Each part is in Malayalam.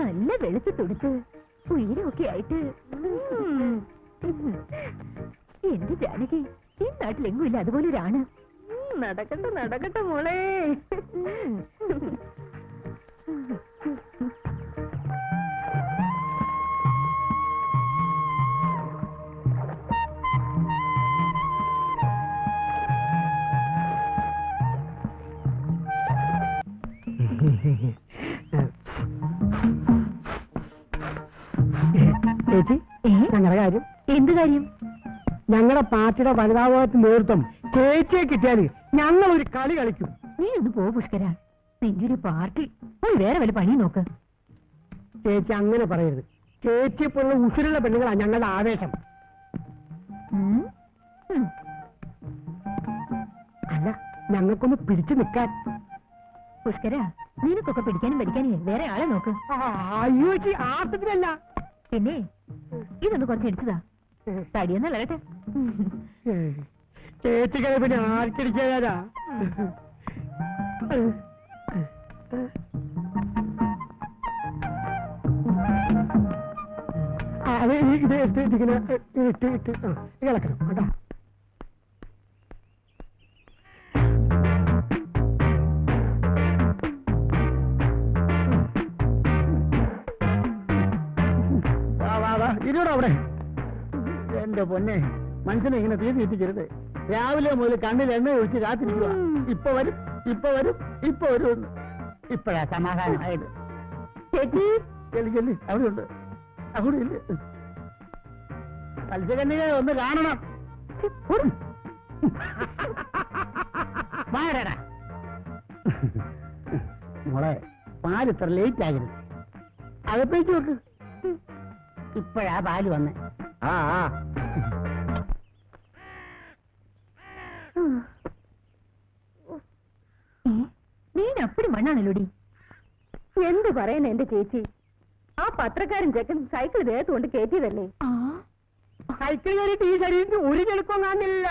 നല്ല വെളുത്ത് തുടുത്ത് ഉയരമൊക്കെ ആയിട്ട് എന്റെ ജാനകി ഈ നാട്ടിലെങ്ങും ഇല്ല അതുപോലെ ഒരാണ്. നടക്കട്ടെ നടക്കട്ടെ മോളെ. ചേച്ചി, ഞങ്ങളുടെ കാര്യം. എന്ത് കാര്യം? ഞങ്ങളുടെ പാർട്ടിയുടെ വനിതാവായിട്ട് നേതൃത്വം ചേച്ചിയെ കിട്ടിയാൽ ഞങ്ങൾ ഒരു കളി കളിക്കും. നീ ഒന്ന് പോ പുഷ്കര, നിന്റെ ഒരു പാർട്ടി പോയി വേറെ വല്ല പണി നോക്ക്. ചേച്ചി അങ്ങനെ പറയരുത്. ചേച്ചിയെ പോലുള്ള ഉസിരുള്ള പെണ്ണുങ്ങളാണ് ഞങ്ങളുടെ ആവേശം. അല്ല, ഞങ്ങൾക്കൊന്ന് പിടിച്ചു നിൽക്കാൻ. പുഷ്കര, നിനക്കൊക്കെ പിടിക്കാനും പഠിക്കാനും വേറെ ആളെ നോക്ക്. അയ്യോ ചേച്ചി, ആർത്തത്തിലല്ല. പിന്നെ ഇതൊന്ന് കുറച്ച് അടിച്ചതാ, തടിയൊന്നും അല്ലട്ടെ. ചേച്ചിക്കത് പിന്നെ ആർക്കടിക്കാനാ? അത് ഇത് ഇങ്ങനെ ഇട്ട് ഇളക്കണം കേട്ടോ. ഇരുവിടെ അവിടെ. എന്റെ പൊന്നെ, മനുഷ്യനെ ഇങ്ങനെ തീ തീറ്റിക്കരുത്. രാവിലെ മുതൽ കണ്ണിൽ എണ്ണ ഒഴിച്ച് കാത്തിരിക്കുക. ഇപ്പൊ വരും, ഇപ്പൊ വരും, ഇപ്പൊ വരും. ഇപ്പഴാ സമാധാനമായത്. ചേച്ചി ചെല്ലി അവിടെയുണ്ട്, അവിടെ ഇല്ല. മത്സ്യകന്യക ഒന്ന് കാണണം. മോളെ, പാല് ഇത്ര ലേറ്റ് ആകരുത്. അകത്തേക്ക് നോക്ക്. ഇപ്പഴാ പാല് വന്നേ. നീ അപ്പടി മണ്ണാണല്ലോടി. എന്ത് പറയുന്ന എന്റെ ചേച്ചി, ആ പത്രക്കാരൻ ചെക്കൻ സൈക്കിൾ ദേഹത്ത് കൊണ്ട് കയറ്റിയതല്ലേ? സൈക്കിൾ കയറിയിട്ട് ഈ ശരീരത്തിന് ഒരു ചെളുപ്പം കാണില്ല.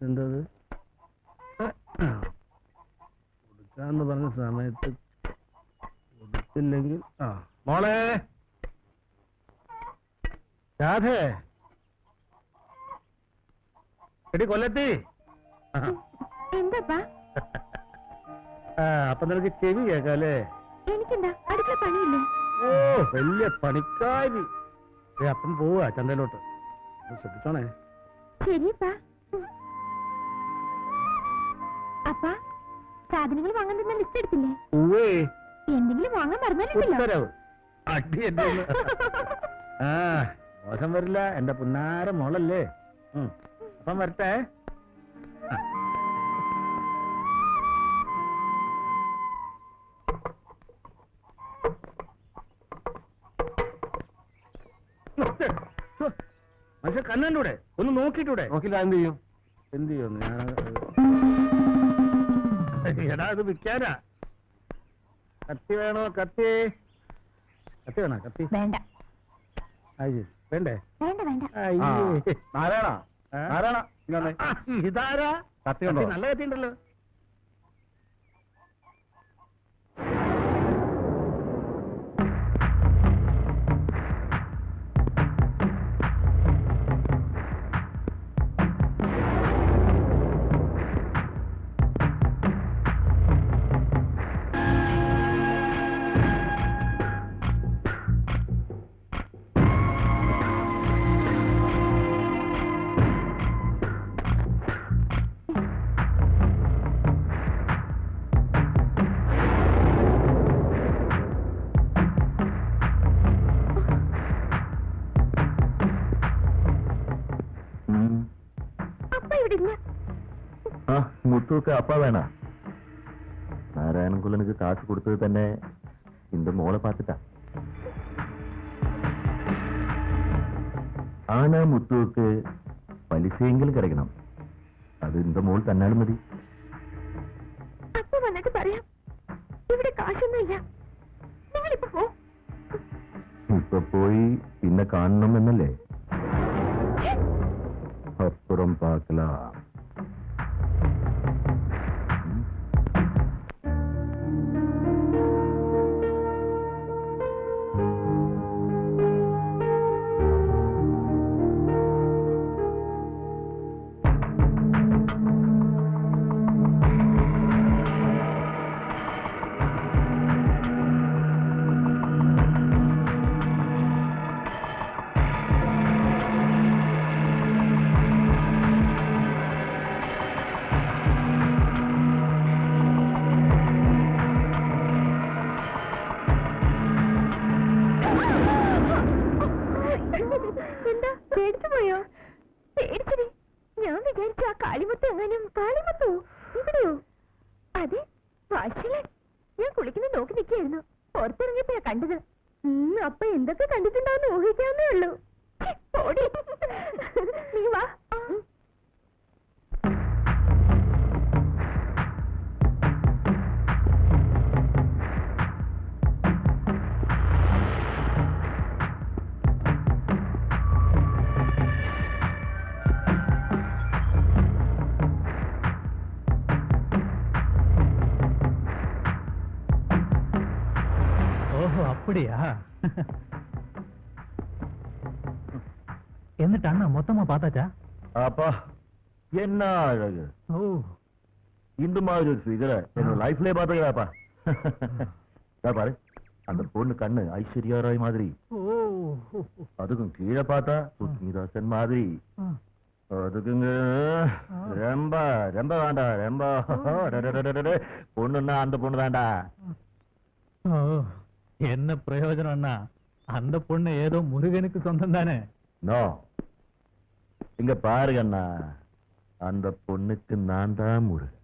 എന്തത് കൊടുക്കാന്ന് പറഞ്ഞ സമയത്ത് കൊടുത്തില്ലെങ്കിൽ മോളെ രാധേ, എടി കൊല്ലത്തി. എന്താ? അപ്പൊ നിനക്ക് ചെവി കേക്കാല്ലേ? എനിക്കെന്താ അടുക്കള പണിയില്ലേ? ഓ, വലിയ പണിക്കാരി. അപ്പം പോവാ ചന്തയിലോട്ട്. ശ്രദ്ധിച്ചോണേ. ശരിപ്പാ. അപ്പാ, സാധനങ്ങൾ വാങ്ങാൻ തന്നെ ലിസ്റ്റ് എടുത്തില്ലേ? എന്തെങ്കിലും വാങ്ങാൻ പറഞ്ഞാലുണ്ടല്ലോ. മോശം വരില്ല, എന്റെ പുന്നാര മോളല്ലേ. അപ്പം വരട്ടെ. പക്ഷെ കണ്ണൂടെ ഒന്ന് നോക്കിട്ടൂടെ? നോക്കില്ല. എന്ത് ചെയ്യും? എന്ത് ചെയ്യുന്നു? എടാ, അത് വിൽക്കാനാ. കത്തി വേണോ? കത്തി കത്തി വേണോ? കത്തി വേണ്ട. വേണ്ടേ? വേണ്ട വേണ്ട. ഇതാരാ? കത്തി നല്ല കത്തി ഉണ്ടല്ലോ. മുത്തുവൊക്കെ அப்பா வேணா. நாராயணகுலனுக்கு காசு கொடுத்தது തന്നെ இந்த മോളെ பார்த்துட்டா. ஆனா முத்துவுக்கு പലിശയെങ്കിലും கிடைക്കണം. അത് இந்த മോൾ തന്നാലും മതി. അപ്പൊ വീട്ടിൽ വന്നിട്ട് പറയാം. ഇവിടെ കാശൊന്നുമില്ല. നിങ്ങളിപ്പോ പോ. ഇപ്പൊ പോയി പിന്നെ കാണണം എന്നല്ലേ? അപ്പുറം പാക്കല. എന്താ പേടിച്ചു പോയോ? പേടിച്ചേ. ഞാൻ വിചാരിച്ചു ആ കാളിമുത്ത് എങ്ങാനും. കാളിമുത്തോ? ഇവിടെയോ? അതെ, വാശിലൻ. ഞാൻ കുളിക്കുന്നത് നോക്കി നിൽക്കായിരുന്നു. പുറത്തിറങ്ങിയപ്പോഴാ കണ്ടത്. അപ്പൊ എന്തൊക്കെ കണ്ടിട്ടുണ്ടാവുന്ന ഊഹിക്കാവുന്നേ ഉള്ളൂ. ഛെ, പോടി. നീ വാ. ஓஹோ அப்படியா? എന്നിട്ട് അണ്ണ മൊത്തമാ பார்த்தாச்சா? அப்பா என்ன அழகு! ஓ, இந்த மாதிரி ஒரு ஃபிகரை என்னோட லைஃப்லயே பாத்துக்கலாப்பா. பாரு, அந்த பொண்ணு கண்ணு ஐஸ்வர்யா ராய் மாதிரி, ஓ, அதுக்கும் கீழே பார்த்தா சுஸ்மிதாசன் மாதிரி, அதுக்குங்க ரொம்ப ரொம்ப வேண்டாம். ரொம்ப பொண்ணுன்னா அந்த பொண்ணு தான்டா. ஓ, என்ன பிரயோஜனம் அண்ணா? அந்த பொண்ணு ஏதோ முருகனுக்கு சொந்தம் தானே? நோ, இங்க பாருங்க அண்ணா, அந்த பொண்ணுக்கு நான் தான் முருகன்.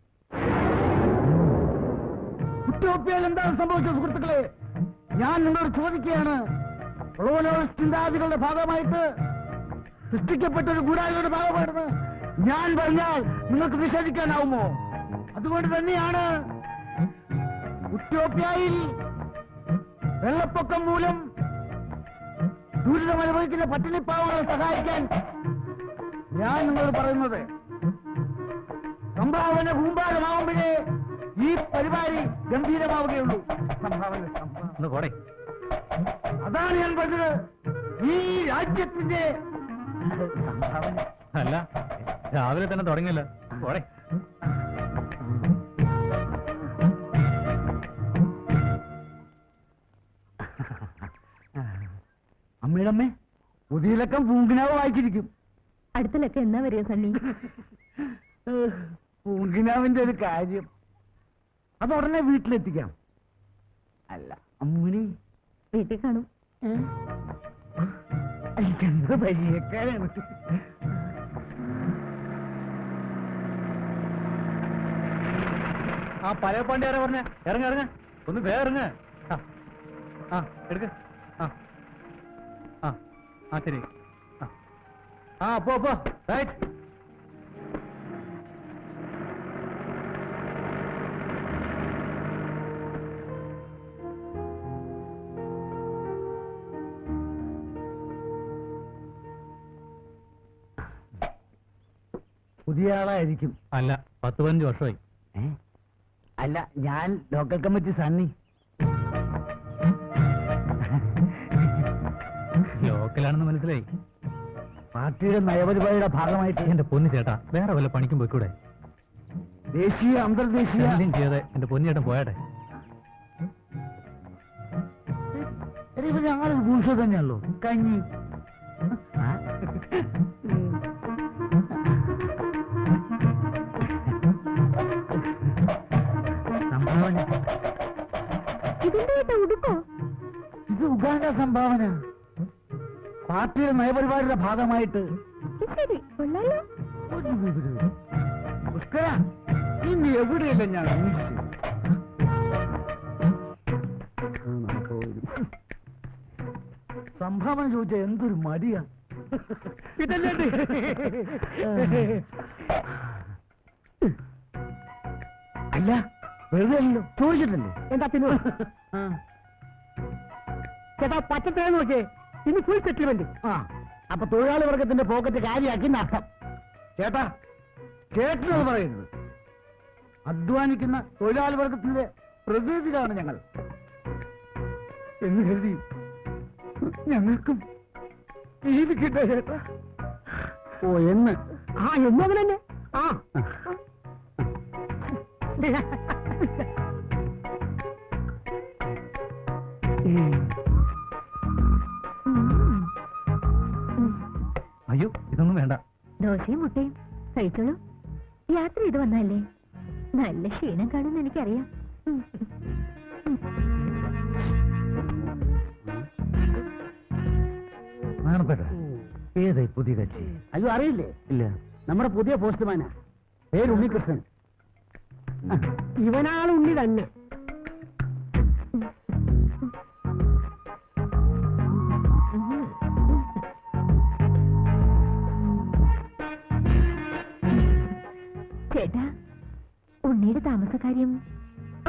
ഉറ്റോപ്യയിൽ എന്താണ് സംഭവിച്ചത് സുഹൃത്തുക്കളെ? ഞാൻ നിങ്ങളോട് ചോദിക്കുകയാണ്. ചിന്താഗതികളുടെ ഭാഗമായിട്ട് സൃഷ്ടിക്കപ്പെട്ട ഒരു ഗൂഢാലോചനയുടെ ഭാഗമാണെന്ന് ഞാൻ പറഞ്ഞാൽ നിങ്ങൾക്ക് വിശ്വസിക്കാനാവുമോ? അതുകൊണ്ട് തന്നെയാണ് ഉറ്റോപ്യയിൽ വെള്ളപ്പൊക്കം മൂലം ദുരിതം അനുഭവിക്കുന്ന പട്ടിണിപ്പാവങ്ങളെ സഹായിക്കാൻ ഞാൻ നിങ്ങളോട് പറയുന്നത്. സംഭാവന കൂമ്പാരമാവുമ്പോഴേ ഈ പരിപാടി ഗംഭീരമാവുകയുള്ളൂ. സംഭാവന ഒന്ന് പോടെ. അതാണ് ഞാൻ പറഞ്ഞത്. ഈ രാജ്യത്തിന്റെ സംഭാവന. അല്ല, രാവിലെ തന്നെ തുടങ്ങിയല്ലോ. പോടെ. അമ്മയുടെ പുതിയലക്കം പൂങ്കിനാവ് വായിച്ചിരിക്കും. അടുത്തലൊക്കെ എന്നാ വരിക സണ്ണി? പൂങ്കിനാവിന്റെ ഒരു കാര്യം അത് ഉടനെ വീട്ടിലെത്തിക്കാം. അല്ല അമ്മിണി വീട്ടിൽ കാണും. എന്താ പരിചയക്കാരാണ്. ആ പഴയ പാണ്ഡ്യാരെ പറഞ്ഞ ഇറങ്ങ ഇറങ്ങ, ഒന്ന് വേറങ്ങ. ആ എടുക്ക. ആ ആ ആ ശരി. ആ പോ പോ. റൈറ്റ്. പുതിയ ആളായിരിക്കും. അല്ല, 10-15 വർഷമായി. അല്ല, ഞാൻ ലോക്കൽ കമ്മിറ്റി സണ്ണി. ലോക്കലാണെന്ന് മനസ്സിലായി. പാർട്ടിയുടെ നയപരിപാടിയുടെ ഭാഗമായിട്ട് എന്റെ പൊന്നു ചേട്ടാ, വേറെ വല്ല പണിക്കും പോയിക്കൂടെ? ദേശീയ അന്തർദേശീയ എന്തും ചെയ്യാതെ എന്റെ പൊന്നിയേട്ടൻ പോയാട്ടെ. ഇപ്പൊ ഞങ്ങളൊരു ഭൂഷ തന്നെയല്ലോ. കഞ്ഞി സംഭാവന. ഇതിന്റെ ഉടുക്കോ? ഇത് ഉഗാണ്ട സംഭാവന. പാർട്ടിയുടെ നയപരിപാടിയുടെ ഭാഗമായിട്ട്. ശരി, കൊള്ളാലോ. പുഷ്കര, ഇനി എവിടെയല്ല ഞാൻ അന്വേഷിച്ചു. സംഭാവന ചോദിച്ചാൽ എന്തൊരു മടിയാ. ഇതല്ലേ അല്ല, വെറുതെ അല്ലല്ലോ, ചോദിച്ചിട്ടല്ലേ? എന്താ പിന്നെ? ചേട്ടാ പച്ചത്തേന്ന് നോക്കിയേ, ഇനി ഫുൾ സെറ്റിൽമെന്റ്. അപ്പൊ തൊഴിലാളി വർഗത്തിന്റെ പോക്കറ്റ് കാര്യമാക്കി നഷ്ടം. ചേട്ടാ ചേട്ടനത് പറയരുത്. അധ്വാനിക്കുന്ന തൊഴിലാളി വർഗത്തിന്റെ പ്രതിനിധികളാണ് ഞങ്ങൾ എന്ന് കരുതി ഞങ്ങൾക്കും ജീവിക്കട്ടെ ചേട്ടാ. ഓ എന്ന് എന്നതിൽ തന്നെ. അയ്യോ ഇതൊന്നും വേണ്ട. ദോശയും മുട്ടയും കഴിച്ചോളൂ. യാത്ര ചെയ്ത് വന്നല്ലേ, നല്ല ക്ഷീണം കാണുമെന്ന് എനിക്കറിയാം. ഏതായി പുതിയ കക്ഷി? അയ്യോ അറിയില്ലേ? ഇല്ല. നമ്മുടെ പുതിയ പോസ്റ്റ്മാനാ, പേര് ഉണ്ണികൃഷ്ണൻ. ഇവനാൾ ഉണ്ണി തന്നെ. ചേട്ടാ, ഉണ്ണിയുടെ താമസക്കാര്യം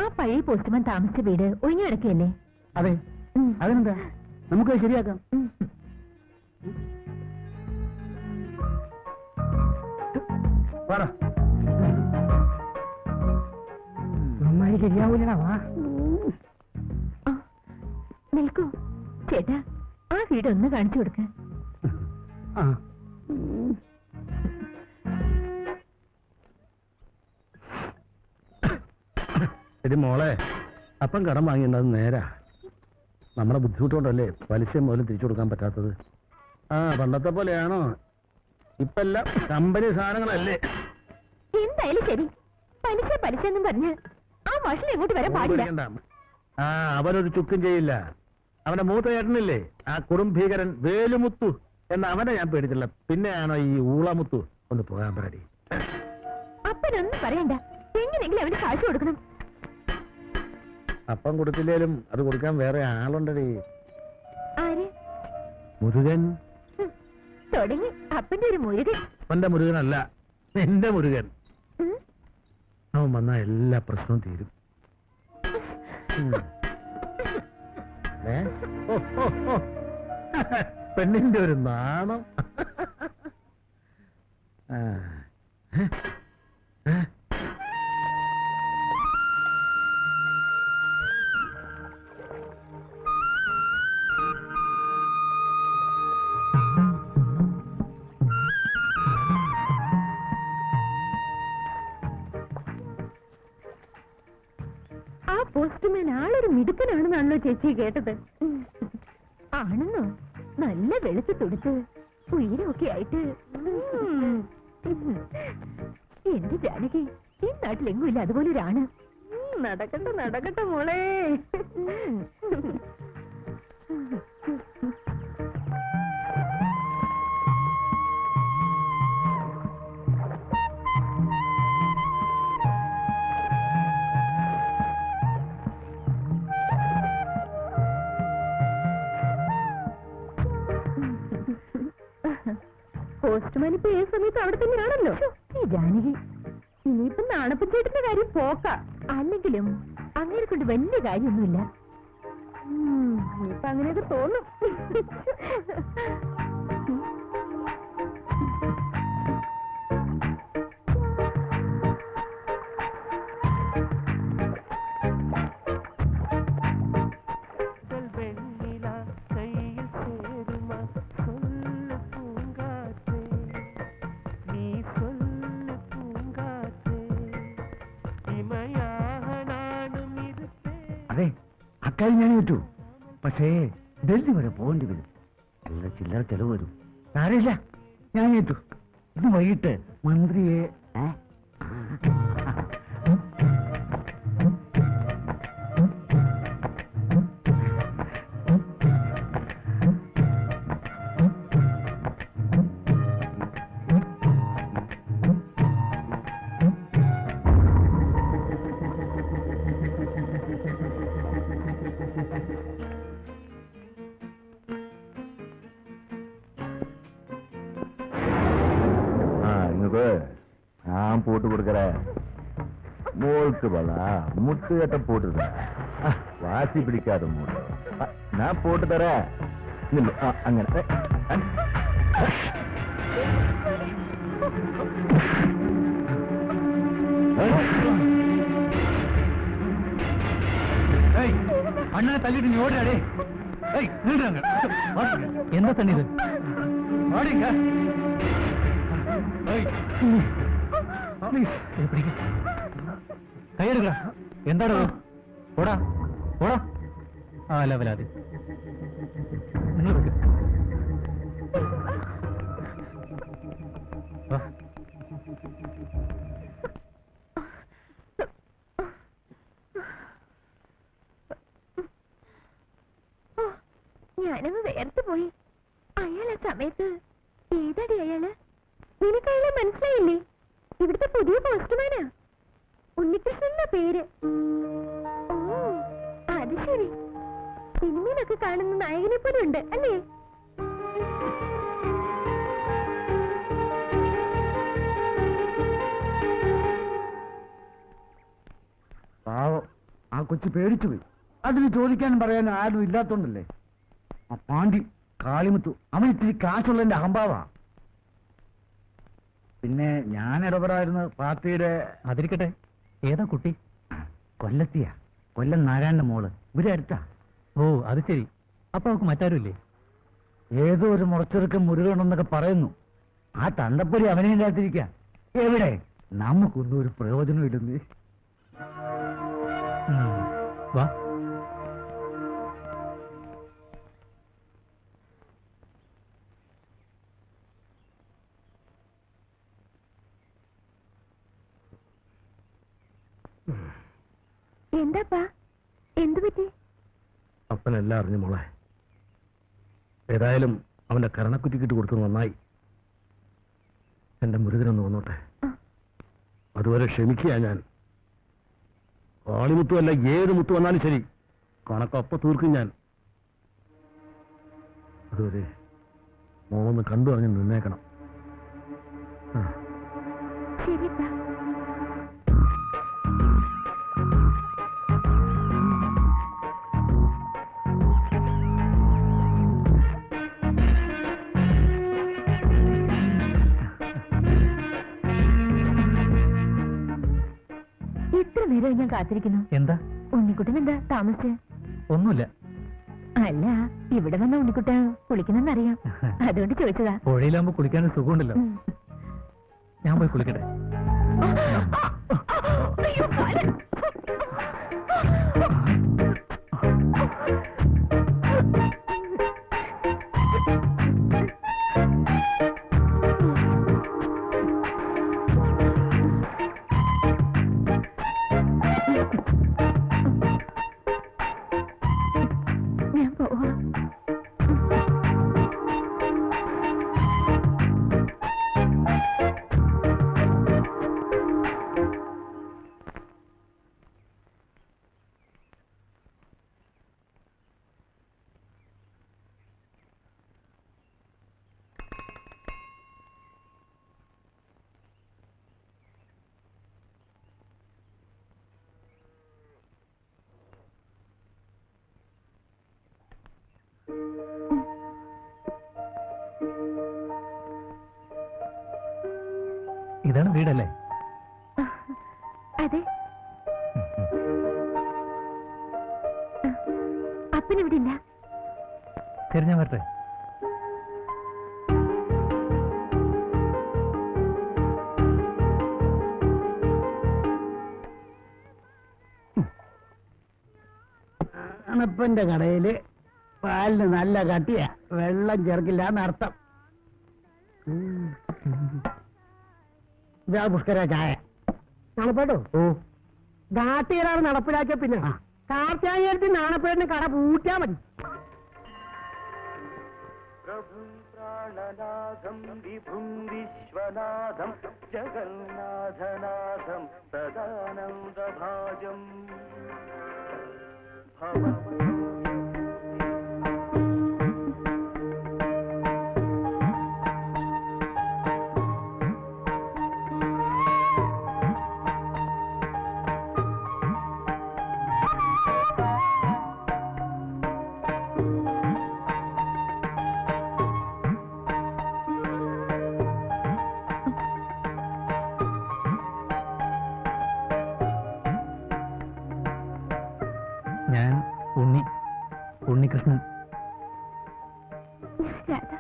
ആ പഴയ പോസ്റ്റ്മാൻ താമസിച്ച വീട് ഒഴിഞ്ഞു കിടക്കുകയല്ലേ? അതെ. അതിനെന്താ, നമുക്ക് ശരിയാക്കാം. നന്നായി ശരിയാവൂലടാ. വാ നിൽക്കൂ ചേട്ടാ, ആ വീട് ഒന്ന് കാണിച്ചു കൊടുക്ക. എടി മോളെ, അപ്പം കടം വാങ്ങിയത് നേരാ. നമ്മളെ ബുദ്ധിമുട്ടുകൊണ്ടല്ലേ പലിശ മുതലും തിരിച്ചു കൊടുക്കാൻ പറ്റാത്തത്. പണ്ടത്തെ പോലെയാണോ? ഇപ്പെല്ലാം കമ്പനി സാധനങ്ങളല്ലേ? എന്തായാലും ശരി, പലിശ പലിശ എന്നും പറഞ്ഞ് ആ മാഷിൽ എങ്ങോട്ട് വരാൻ പാടില്ല. അവനൊരു ചുക്കും ചെയ്യില്ല. അവന്റെ മൂത്ത ചേട്ടനില്ലേ, ആ കുറുംഭീകരൻ വേലുമുത്തു എന്ന അവനെ ഞാൻ പേടിച്ചില്ല. പിന്നെയാണോ ഈ ഊളമുത്തു? ഒന്ന് പോകാൻ പറയടി. അപ്പനൊന്നും പറയണ്ട, എങ്ങനെയെങ്കിലും അവന് കാശ് കൊടുക്കണം. അപ്പം കൊടുത്തില്ലേലും അത് കൊടുക്കാൻ വേറെ ആളുണ്ടടി. ആര്? മുരുകൻ. തുടങ്ങി അപ്പന്റെ ഒരു മുരുകൻ. അപ്പന്റെ മുരുകനല്ല, എന്റെ മുരുകൻ. അവൻ വന്നാ എല്ലാ പ്രശ്നവും തീരും. പെണ്ണിന്റെ ഒരു നാണം. ആ പോസ്റ്റ്മാൻ ആളൊരു മിടുക്കനാണെന്നാണല്ലോ ചേച്ചി കേട്ടത്. ആണെന്നോ? നല്ല വെളുത്ത് തുടുത്ത് ഉയരമൊക്കെ ആയിട്ട്. എന്റെ ജാനകി, ഈ നാട്ടിലെങ്ങും ഇല്ല അതുപോലെ ഒരാണ്. നടക്കട്ടെ നടക്കട്ടെ മോളെ. പോസ്റ്റ്മാൻ ഇപ്പൊ ഏത് സമയത്ത് അവിടെ തന്നെയാണല്ലോ. ഈ ജാനകി, ഇനിയിപ്പൊ നാണപ്പൻ ചേട്ടന്റെ കാര്യം പോക്ക. അല്ലെങ്കിലും അങ്ങനെ കൊണ്ട് വലിയ കാര്യമൊന്നുമില്ല. ഇനിയിപ്പൊ അങ്ങനെയൊക്കെ തോന്നും. അതെ, അക്കാര്യം ഞാൻ കേട്ടു. പക്ഷേ ഡൽഹി വരെ പോകേണ്ടി വരും. നല്ല ചില്ലറ ചെലവ് വരും. സാരമില്ല, ഞാൻ കേട്ടു. ഇന്ന് വൈകിട്ട് മന്ത്രിയെ நான் போட்டு கொடுக்கறேன். മോൾക്ക് വള മുട്ടുകെട്ട പോട്ടുതരാ വാസി പിടിക്കാതെ മോള് ഞാൻ പോട്ട് തരാ നില്ലു അങ്ങനെ അണ്ണനെ തല്ലിട്ട് നീ ഓടിയാടേ എന്താ തന്നെ ഇത് ഓടിങ്ക കൈയെടുക്ക എന്താടോ ഓടാ ഓടാ ആ ലവലാതി നിങ്ങൾ വെക്ക് വാ. ഞാനങ്ങ് വേർത്ത് പോയി. അയാൾ ആ സമയത്ത് ഏതാടി അയാള്? നിനക്ക് അയാളെ മനസ്സിലായില്ലേ? ഇവിടുത്തെ പുതിയ പോസ്റ്റ്മാനാ. ഉണ്ണികൃഷ്ണന്റെ പേര്. ഓ അത് ശരി. സിനിമയിലൊക്കെ കാണുന്ന നായകനെ പോലെ ഉണ്ട് അല്ലേ? പാവം ആ കൊച്ചു പേടിച്ചു പോയി. അതിന് ചോദിക്കാനും പറയാനും ആരും ഇല്ലാത്തോണ്ടല്ലേ. ആ പാണ്ടി കാളിമുത്തു അവൻ ഇത്തിരി കാശുള്ളതിന്റെ അഹംഭാവാ. പിന്നെ ഞാൻ ഇടപെടായിരുന്നു പാർട്ടിയുടെ. അതിരിക്കട്ടെ, ഏതാ കുട്ടി? കൊല്ലത്തിയാ, കൊല്ലം നാരായണന്റെ മോള്. ഇവിടെ അടുത്താ. ഓ അത് ശരി. അപ്പൊ അവക്ക് മറ്റാരുമില്ലേ? ഏതോ ഒരു മുറച്ചെറുക്കം മുരുകണെന്നൊക്കെ പറയുന്നു. ആ തണ്ടപ്പൊരി അവനെ ഇല്ലാത്തിരിക്ക. എവിടെ നമുക്കൊന്നും ഒരു പ്രയോജനം ഇടുന്നേ. വാ. എന്താപ്പാ, എന്തു പറ്റി? അപ്പനെല്ലാം അറിഞ്ഞു മോളെ. ഏതായാലും അവന്റെ കരണക്കുറ്റിക്കിട്ട് കൊടുത്തത് നന്നായി. എന്റെ മുരുകനൊന്ന് വന്നോട്ടെ. അതുവരെ ക്ഷമിക്കുക ഞാൻ. കാളിമുത്തു അല്ല ഏത് മുത്തു വന്നാലും ശരി, കണക്കൊപ്പം തീർക്കും ഞാൻ. അതുവരെ മോളൊന്ന് കണ്ടു അറിഞ്ഞ് നിന്നേക്കണം. ശരിപ്പാ. ഇത്ര നേരം ഞാൻ കാത്തിരിക്കുന്നു. എന്താ ഉണ്ണിക്കുട്ടൻ എന്താ താമസിച്ച്? ഒന്നുമില്ല. അല്ല, ഇവിടെ വന്ന ഉണ്ണിക്കുട്ടൻ കുളിക്കുന്നെന്നറിയാം, അതുകൊണ്ട് ചോദിച്ചതാ. പുഴയിലാകുമ്പോ കുളിക്കാൻ സുഖമുണ്ടല്ലോ. ഞാൻ പോയി കുളിക്കട്ടെ. അയ്യോ, കാലൻ. ഞാൻ പോവാ. ഇതാണ് വീടല്ലേ? അതെ. അപ്പനിവിടെ ഇല്ല. ശരി, ഞാൻ വരട്ടെ. അണപ്പന്റെ കടയില് പാലിന് നല്ല കട്ടിയാ, വെള്ളം ചേർക്കില്ല എന്നർത്ഥം. ഇതാ പുഷ്കര ചായ. നാണപ്പേട്ടോ? ഓ, നാട്ടുകാരാണ് നടപ്പിലാക്കിയ പിന്നെ കാർത്തിയായത്തി നാണപ്പേടിന് കട പൂട്ടാ മതി. പ്രാണനാഥം വിഭും വിശ്വനാഥം ജഗന്നാഥനാഥം സദാനന്ദഭാജം ഉണ്ണികൃഷ്ണൻ. രാധ.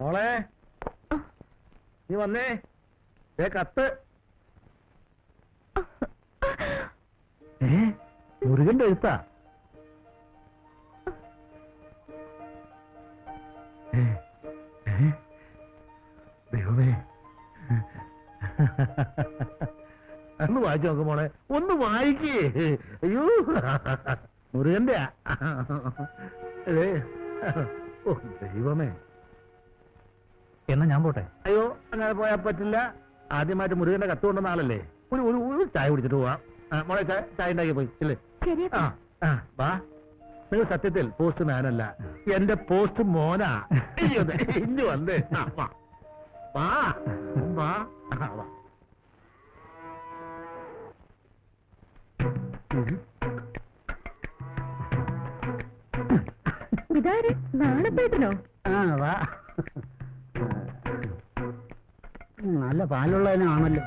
മോളെ നീ വന്നേ, കത്ത്. മുരുകന്റെ എഴുത്താ? ദൈവമേ, ഒന്ന് വായിച്ചു നോക്ക് മോളെ, ഒന്ന് വായിക്കേ. അയ്യോ, മുരുകന്റെ ഓ ദൈവമേ. എന്നാ ഞാൻ പോട്ടെ. അയ്യോ അങ്ങനെ പോയാൽ പറ്റില്ല. ആദ്യമായിട്ട് മുരുകന്റെ കത്ത് കൊണ്ടുവന്ന ആളല്ലേ. ഒരു ചായ കുടിച്ചിട്ട് പോവാം. മോളെ ചായ ഉണ്ടാക്കി പോയി ഇല്ലേ? ശരിയപ്പാ. വാ. നിങ്ങൾ സത്യത്തിൽ പോസ്റ്റ് മാനല്ല, എന്റെ പോസ്റ്റ് മോനാ. ഇഞ്ഞു വന്ന് വാ വാ വാ. ഇതാര് നാണപ്പേട്ടനോ? വാ. നല്ല പാലുള്ളതിനാണല്ലോ.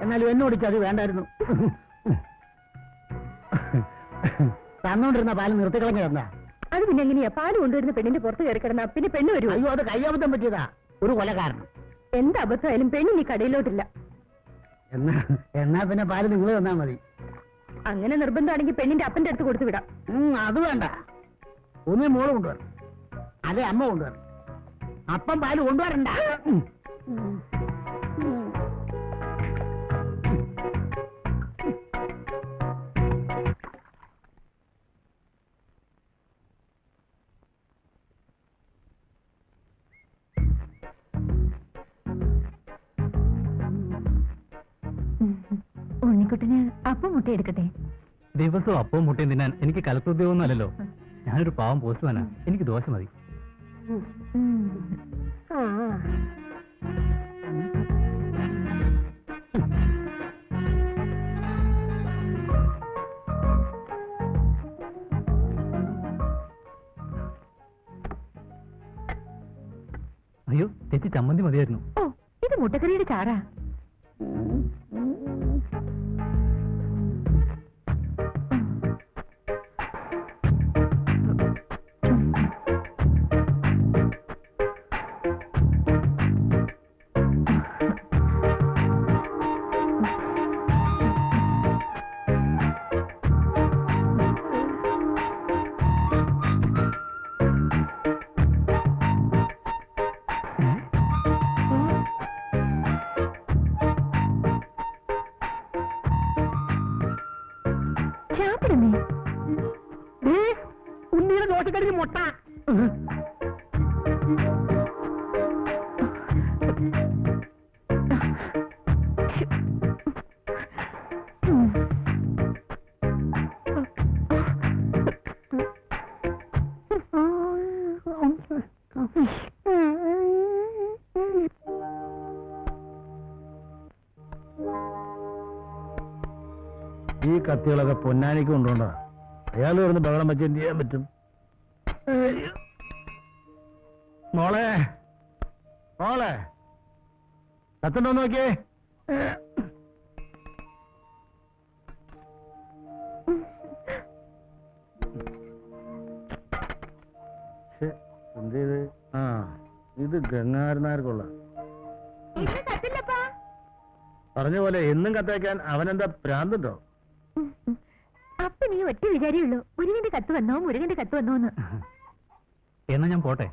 എന്നാലും എന്നോട് അത് വേണ്ടായിരുന്നു. തന്നോണ്ടിരുന്ന പാല് നിർത്തിക്കളഞ്ഞ എന്താ? അത് പിന്നെ എങ്ങനെയാ പാല് കൊണ്ടുവരുന്ന പെണ്ണിന്റെ പുറത്ത് കയറി കിടന്ന പിന്നെ പെണ്ണ് വരുമോ? അയ്യോ അത് കയ്യബദ്ധം പറ്റിയതാ. ഒരു കൊല കാരണം. എന്ത് അബദ്ധമായാലും പെണ്ണിനി കടയിലോട്ടില്ല. എന്നാ പിന്നെ പാല് നിങ്ങൾ തന്നാ മതി. അങ്ങനെ നിർബന്ധമാണെങ്കിൽ പെണ്ണിന്റെ അപ്പന്റെ അടുത്ത് കൊടുത്തു വിടാം. അത് വേണ്ട. ഒന്നേ മോള് കൊണ്ടുവരണം, അതെ അമ്മ കൊണ്ടുവരണം. അപ്പം പാല് കൊണ്ടുവരണ്ട. ഉണ്ണിക്കുട്ടന് അപ്പം മുട്ട എടുക്കട്ടെ? ദിവസവും അപ്പവും മുട്ടയും തിന്നാൻ എനിക്ക് കലക്ടർ ഉദ്യോഗമൊന്നും അല്ലല്ലോ. ഞാനൊരു പാവം പോസ്റ്റ്മാനാ. എനിക്ക് ദോശ മതി. അയ്യോ ചേച്ചി ചമ്മന്തി മതിയായിരുന്നു. ഓ ഇത് മുട്ടക്കറിയുടെ ചാറാ. ഉണ്ണിയുടെ ദോശക്കടിക്ക് മുട്ട. ഈ കത്തികളൊക്കെ പൊന്നാനിക്ക് കൊണ്ടുകൊണ്ടാ. അയാൾ വരുന്ന ബഹളം വെച്ച് എന്ത് ചെയ്യാൻ പറ്റും? മോളെ മോളെ കത്തുണ്ടോ നോക്കിയേ. എന്ത് ചെയ്ത്? ഇത് ഗംഗാരനാർക്കുള്ള പറഞ്ഞ പോലെ എന്നും കത്തയക്കാൻ അവനെന്താ ഭ്രാന്തുണ്ടോ? അപ്പൊ നീ ഒറ്റ വിചാരിയുള്ളൂ മുരുകന്റെ കത്ത് വന്നോ മുരുകന്റെ കത്ത് വന്നോന്ന്. എന്നാ ഞാൻ പോട്ടെ.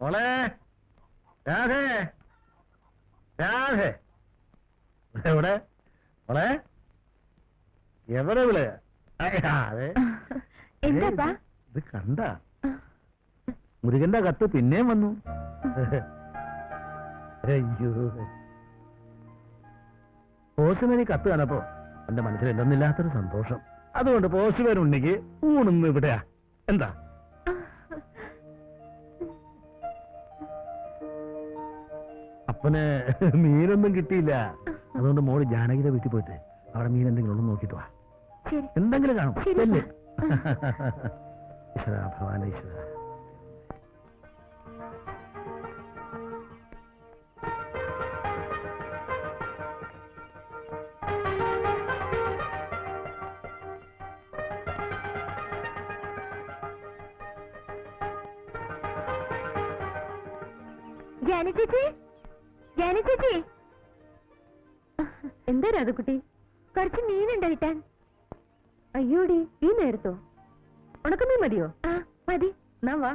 മോളെ രാധേ രാധേ എവിടെ മോളെ? എവിടെ വിള? എന്താ ഇത് കണ്ട മുരുകന്റെ കത്ത് പിന്നെയും വന്നു. അയ്യോ പോസ്റ്റ്മാനി കത്ത് കാണപ്പോ എന്റെ മനസ്സിൽ എന്തെന്നില്ലാത്തൊരു സന്തോഷം. അതുകൊണ്ട് പോസ്റ്റ്മാൻ ഉണ്ണിക്ക് ഊണൊന്നും ഇവിടെയാ. എന്താ അപ്പന് മീനൊന്നും കിട്ടിയില്ല. അതുകൊണ്ട് മോള് ജാനകിയുടെ വീട്ടിൽ പോയിട്ട് അവിടെ മീൻ എന്തെങ്കിലും ഉള്ളു നോക്കിട്ട് വാ. എന്തെങ്കിലും കാണും അല്ലേ? ഈശ്വര ഭഗവാൻ ഈശ്വര. ജാനി ചേച്ചി ജാനി ചേച്ചി എന്താ രാധക്കുട്ടി കുറച്ച് മീനുണ്ടോ കിട്ടാൻ? അയ്യോടി ഈ നേരത്തോ? ഉണക്കമീൻ മതിയോ? ആ മതി. എന്നാ വാ.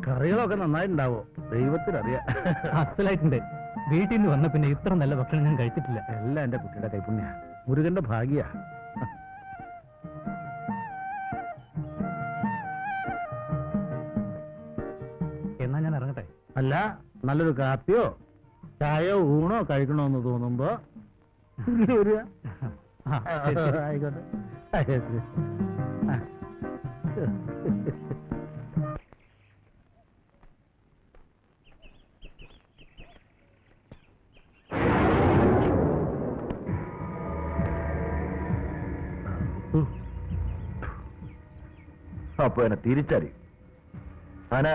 കറികളൊക്കെ നന്നായിട്ടുണ്ടാവോ? ദൈവത്തിനറിയാം. അസലായിട്ടുണ്ട്. വീട്ടിൽ നിന്ന് വന്ന പിന്നെ ഇത്ര നല്ല ഭക്ഷണം ഞാൻ കഴിച്ചിട്ടില്ല. എല്ലാം എന്റെ കുട്ടിയുടെ കൈപ്പുണ്യ, മുരുകന്റെ ഭാഗ്യ. എന്നാ ഞാൻ ഇറങ്ങട്ടെ. അല്ല, നല്ലൊരു കാപ്പിയോ ചായയോ ഊണോ കഴിക്കണമെന്ന് തോന്നുമ്പോ ഇങ്ങ് വരിക. ആ, ശരി, ശരി. ആയിക്കോട്ടെ. അപ്പൊ എന്നെ തിരിച്ചറിയും. ആനാ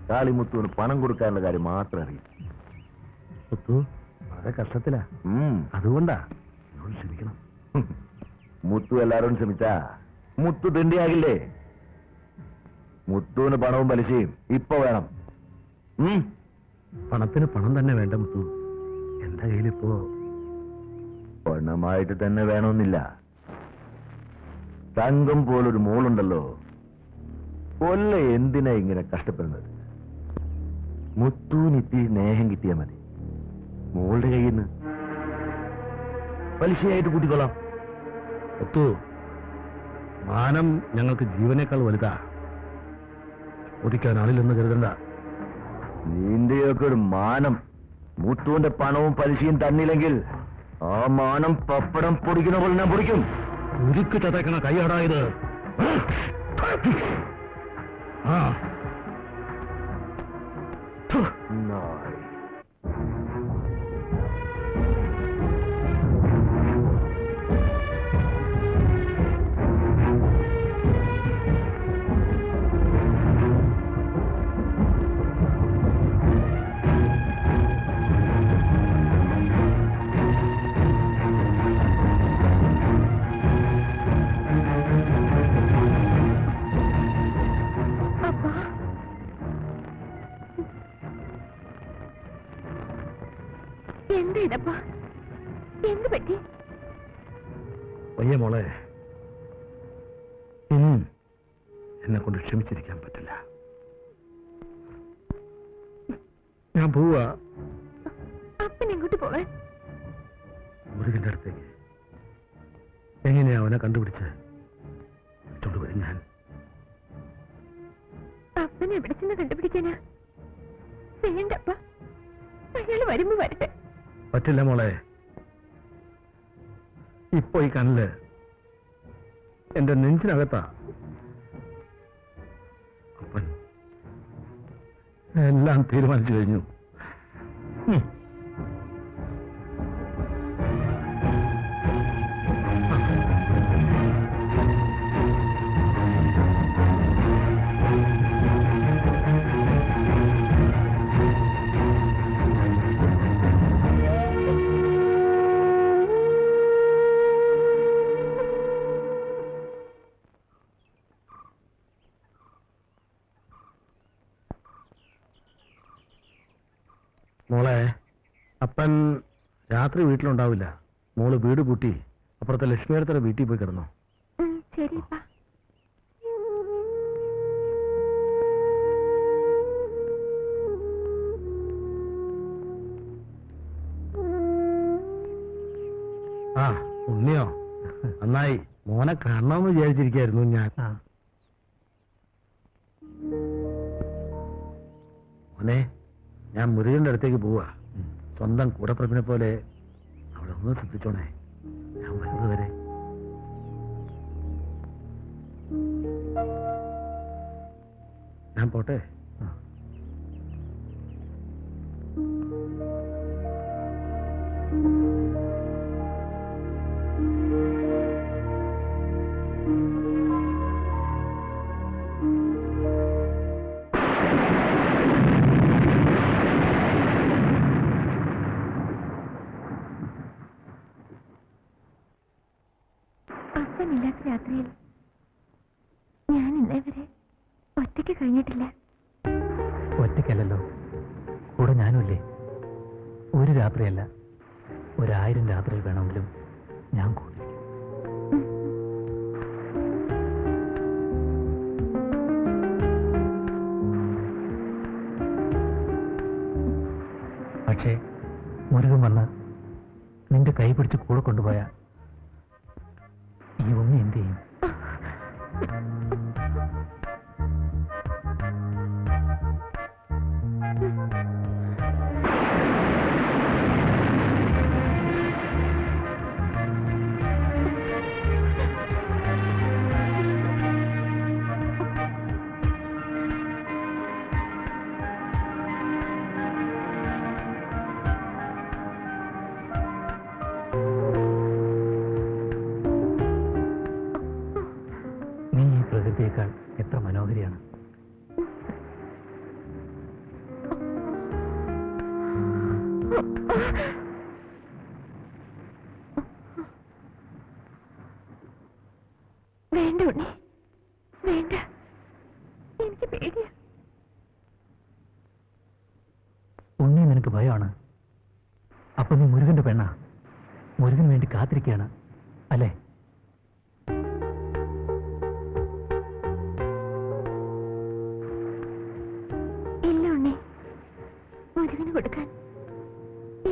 കാളിമുത്തുവിന് പണം കൊടുക്കാനുള്ള കാര്യം മാത്രം അറിയും. മുത്തു വളരെ കഷ്ടത്തിലാ, അതുകൊണ്ടാ എന്നോട് ക്ഷമിക്കണം. മുത്തു എല്ലാരോടും ക്ഷമിച്ചാ മുത്തു തിണ്ടിയാകില്ലേ? മുത്തുവിന് പണവും പലിശയും ഇപ്പൊ വേണം. പണത്തിന് പണം തന്നെ വേണ്ട മുത്തു. എന്റെ കയ്യിലിപ്പോ പണമായിട്ട് തന്നെ വേണമെന്നില്ല. തങ്കം പോലൊരു മോളുണ്ടല്ലോ, കൊല്ല എന്തിനാ ഇങ്ങനെ കഷ്ടപ്പെടുന്നത്? മുത്തുവിനിത്തിരി സ്നേഹം കിട്ടിയാൽ മതി. മോളുടെ കയ്യിൽ നിന്ന് പലിശയായിട്ട് കൂട്ടിക്കൊള്ളാം. മുത്തു, മാനം ഞങ്ങൾക്ക് ജീവനേക്കാൾ വലുതാ. ചോദിക്കാൻ ആളില്ലെന്ന് കരുതണ്ട. നിന്റെയൊക്കെ ഒരു മാനം മുത്തുവിന്റെ പണവും പലിശയും തന്നില്ലെങ്കിൽ ആ മാനം പപ്പടം പൊടിക്കുന്ന പോലെ ഞാൻ പൊടിക്കും. ഉരുക്ക് ചതക്കണ കൈയാടായത്. ആ നായ്. എന്താ ഇതപ്പാ? എന്ത് പറ്റി? വയ്യ മോളെ, ഇന്നും എന്നെ കൊണ്ട് ക്ഷമിച്ചിരിക്കാൻ പറ്റില്ല. ഞാൻ പോവാ. അപ്പൻ എങ്ങോട്ട് പോവാൻ? മുരുകന്റെ അടുത്തേക്ക്. എങ്ങനെയാ അവനെ കണ്ടുപിടിച്ച് വിളിച്ചോണ്ടുവരും ഞാൻ. അപ്പനെ എവിടെ ചെന്ന് കണ്ടുപിടിക്കാനാ? വേണ്ടപ്പ, അയാൾ വരുമ്പോ വരട്ടെ. പറ്റില്ല മോളെ. ഇപ്പൊ ഈ കണ്ണില് എന്റെ നെഞ്ചിനകത്താ. അപ്പൻ എല്ലാം തീരുമാനിച്ചു കഴിഞ്ഞു. മോളെ, അപ്പൻ രാത്രി വീട്ടിലുണ്ടാവില്ല. മോള് വീട് പൂട്ടി അപ്പുറത്തെ ലക്ഷ്മിയടുത്ത വീട്ടിൽ പോയി കിടന്നോ. ശരിപ്പാ. ആ ഉണ്ണിയോ, നന്നായി. മോനെ കാണണമെന്ന് വിചാരിച്ചിരിക്കായിരുന്നു ഞാൻ. മോനെ, ഞാൻ മുരുകന്റെ അടുത്തേക്ക് പോവാ. സ്വന്തം കൂടപ്പിറപ്പിനെ പോലെ അവിടെ ഒന്ന് ശ്രദ്ധിച്ചോണേ. ഞാൻ വരുന്നത് വരെ. ഞാൻ പോട്ടെ. ഇല്ലാത്ത രാത്രിയിൽ ഞാൻ ഇന്നേ വരെ ഒറ്റയ്ക്ക് കഴിഞ്ഞിട്ടില്ല. ഒറ്റയ്ക്കല്ലല്ലോ, കൂടെ ഞാനുമില്ലേ. ഒരു രാത്രിയല്ല, 1000 രാത്രിയിൽ വേണമെങ്കിലും ഞാൻ കൂടി. പക്ഷേ മുരുകൻ വന്ന് നിന്റെ കൈ പിടിച്ച് കൂടെ കൊണ്ടുപോയ ഈ ഉണ്ണി എന്ത് ചെയ്യും? നീ ഈ പ്രകൃതിയേക്കാൾ എത്ര മനോഹരിയാണ്. വേണ്ട ഉണ്ണി, വേണ്ട, എനിക്ക് പേടിയാ. ഉണ്ണി നിനക്ക് ഭയമാണ്. അപ്പൊ നീ മുരുകന്റെ പെണ്ണാ. മുരുകന് വേണ്ടി കാത്തിരിക്കുകയാണ് അല്ലേ? ഇല്ല ഉണ്ണി, മുരുകന് കൊടുക്കാൻ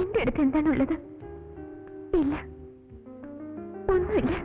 എന്റെ അടുത്ത് എന്താണുള്ളത്? ഇല്ല, ഒന്നുമില്ല.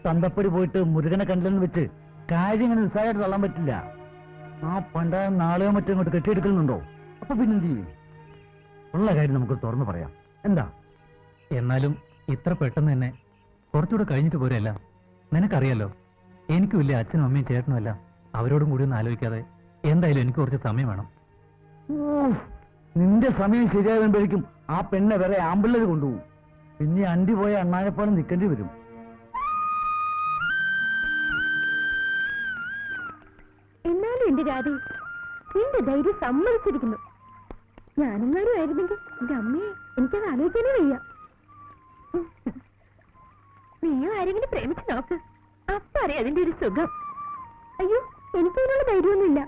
തന്തപ്പടി പോയിട്ട് മുരുകനെ കണ്ടില്ലെന്ന് വെച്ച് കാര്യം ഇങ്ങനെ നിസ്സാരമായിട്ട് തള്ളാൻ പറ്റില്ല. ആ പണ്ടായ നാളെയോ മറ്റോ ഇങ്ങോട്ട് കെട്ടിയെടുക്കുന്നുണ്ടോ? അപ്പൊ പിന്നെന്ത് ചെയ്യും? ഉള്ള കാര്യം നമുക്ക് തുറന്നു പറയാം. എന്താ? എന്നാലും ഇത്ര പെട്ടെന്ന് തന്നെ കുറച്ചുകൂടെ കഴിഞ്ഞിട്ട് പോരല്ല. നിനക്കറിയാലോ, എനിക്കും ഇല്ല അച്ഛനും അമ്മയും ചേട്ടനും അല്ല. അവരോടും കൂടി ഒന്ന് ആലോചിക്കാതെ എന്തായാലും എനിക്ക് കുറച്ച് സമയം വേണം. നിന്റെ സമയം ശരിയാകുമ്പോഴേക്കും ആ പെണ്ണെ വേറെ ആമ്പിള്ളേർ കൊണ്ടുപോകും. പിന്നെ അണ്ടി പോയ അണ്ണാനെപ്പോലെ നിൽക്കേണ്ടി വരും. എന്നാലും എന്റെ രാധി, നിന്റെ ധൈര്യം സമ്മതിച്ചിരിക്കുന്നു. ഞാനെങ്ങാനും ആയിരുന്നെങ്കിൽ എന്റെ അമ്മയെ എനിക്കത് ആലോചിക്കാനേ വയ്യ. നീയോ ആരെങ്കിലും പ്രേമിച്ച് നോക്ക്, അപ്പൊ അറിയാം അതിന്റെ ഒരു സുഖം. അയ്യോ, എനിക്കതിനുള്ള ധൈര്യമൊന്നുമില്ല.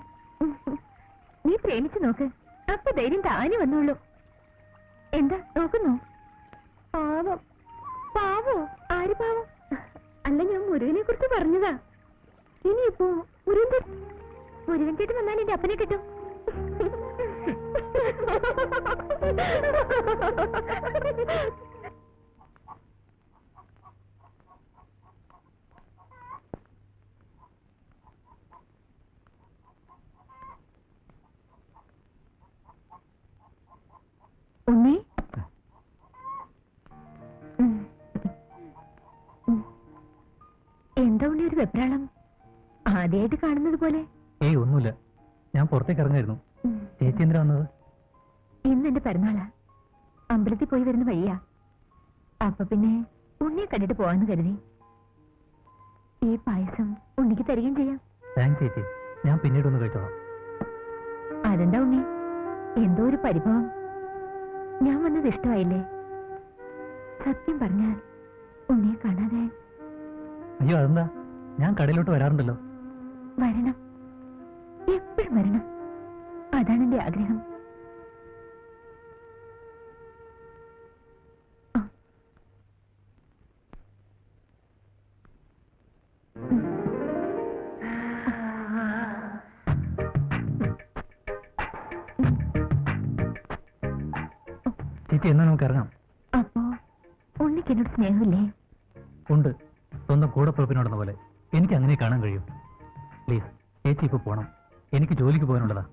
നീ പ്രേമിച്ച് നോക്ക്, അപ്പൊ ധൈര്യം താനെ വന്നോളൂ. എന്താ നോക്കുന്നോ? പാവം. പാവോ? ആര് പാവം? അല്ല, ഞാൻ മുരുകനെ കുറിച്ച് പറഞ്ഞതാ. ഇനിയിപ്പോ മുരുകൻ ചേട്ടൻ വന്നാൽ എന്റെ അപ്പനെ കിട്ടും. ഉണ്ണി, എന്താ ഉണ്ണി ഒരു വെപ്രാളം? ആദ്യമായിട്ട് കാണുന്നത് പോലെ. ഏയ് ഒന്നുമില്ല, ഞാൻ പുറത്തേക്ക് ഇറങ്ങായിരുന്നു. ചേച്ചി എന്തിനാ വന്നത്? ഇന്ന് എന്റെ പിറന്നാളാ. അമ്പലത്തിൽ പോയി വരുന്ന വഴിയാ. അപ്പൊ പിന്നെ ഉണ്ണിയെ കണ്ടിട്ട് പോവാന്ന് കരുതി. ഈ പായസം ഉണ്ണിക്ക് തരികയും ചെയ്യാം. താങ്ക്സ് ചേച്ചി, ഞാൻ പിന്നീട് ഒന്ന് കഴിച്ചോളാം. അതെന്താ ഉണ്ണി, എന്തോ ഒരു പരിഭവം. ഞാൻ വന്നത് ഇഷ്ടമായില്ലേ? സത്യം പറഞ്ഞാൽ ഉണ്ണിയെ കാണാതെ. അയ്യോ അതെന്താ, ഞാൻ കടയിലോട്ട് വരാറുണ്ടല്ലോ. വരണം, എപ്പോഴും വരണം. അതാണ് എന്റെ ആഗ്രഹം. ചേച്ചി എന്നാ നമുക്ക് ഇറങ്ങാം. അപ്പോ ഉണ്ണിക്ക് എന്നോട് സ്നേഹമില്ലേ? ഉണ്ട്, സ്വന്തം കൂടപ്പുറപ്പിനോടെന്ന പോലെ. എനിക്ക് അങ്ങനെ കാണാൻ കഴിയും. പ്ലീസ് ചേച്ചി ഇപ്പൊ പോണം, എനിക്ക് ജോലിക്ക് പോകാനുള്ളതാ.